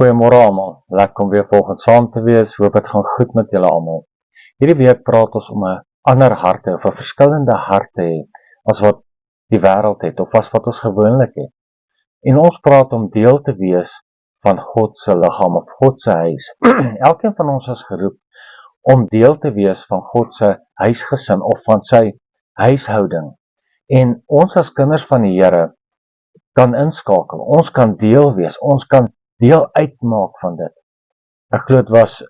Goeiemôre almal, lekker om weer volgens saam te wees, hoop het gaan goed met julle almal. Hierdie week praat ons om 'n ander harte, of 'n verskillende harte hê, as wat die wêreld het, of as wat ons gewoonlik het. En ons praat om deel te wees van God se liggaam, of God se huis. Elkeen van ons is geroep om deel te wees van God se huisgesin, of van sy huishouding. En ons as kinders van die Here kan inskakel, ons kan deel wees, ons kan deel uitmaak van dit. Ek glo dit was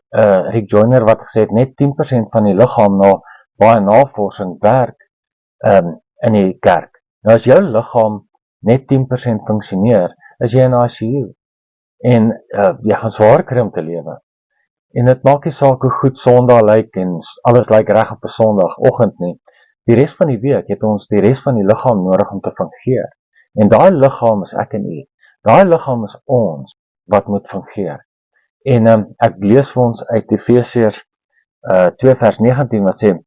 Rick Joyner wat gesê het, net 10% van die liggaam na baie navorsing werk in die kerk. Nou as jou liggaam net 10% funksioneer, is jy in ICU. En jy gaan swaar kry om te lewe. En dit maak nie saak hoe goed Sondag lyk en alles lyk reg op 'n Sondagoggend nie. Die res van die week het ons die res van die liggaam nodig om te fungeer. En daai liggaam is ek en u. Daai liggaam is ons wat moet fungeer. En ek lees vir ons uit Efesiërs 2 vers 19 wat sê,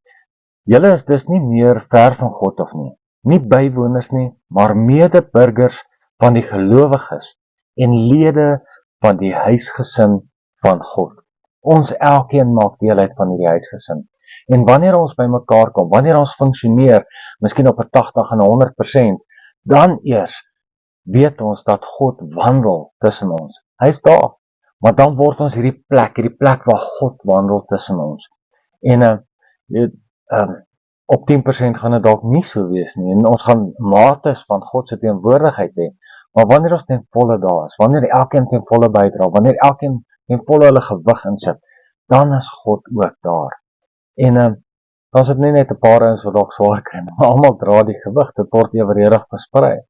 julle is dus nie meer ver van God of nie, nie bywoners nie, maar medeburgers van die gelowiges en lede van die huisgesin van God. Ons elkeen maak deel uit van hierdie huisgesin. En wanneer ons by mekaar kom, wanneer ons funksioneer, miskien op 'n 80 en 100%, dan eers weet ons dat God wandel tussen ons. Hy is daar, maar dan word ons hierdie plek waar God wandel tussen ons. En op 10% gaan dit dalk nie so wees nie, en ons gaan mates van God se teenwoordigheid hê, maar wanneer ons ten volle daar is, wanneer elkeen ten volle bydra, wanneer elkeen ten volle hulle gewig insit, dan is God ook daar. En dan is dit nie net 'n paar ouens wat dalk swaar kry, maar almal dra die gewig, dit word ewerig versprei.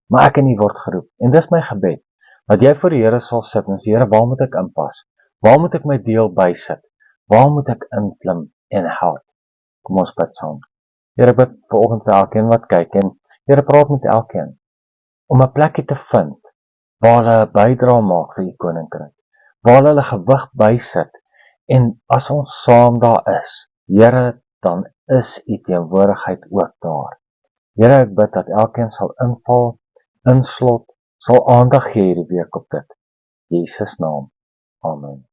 Maar ek en u word geroep, en dis my gebed, dat jy voor die Here sal sit en sê, Here, waar moet ek inpas? Waar moet ek my deel bysit? Waar moet ek inklim en help? Kom ons bid saam. Here, ek bid vanoggend vir elkeen wat kyk, en Here, praat met elkeen, om 'n plekkie te vind, waar hulle 'n bydra maak vir u koninkryk, waar hulle gewig bysit, en as ons saam daar is, Here, dan is u teenwoordigheid ook daar. Here, ek bid dat elkeen sal inval, inslot, sal aandag gee hierdie week op dit. In Jesus naam. Amen.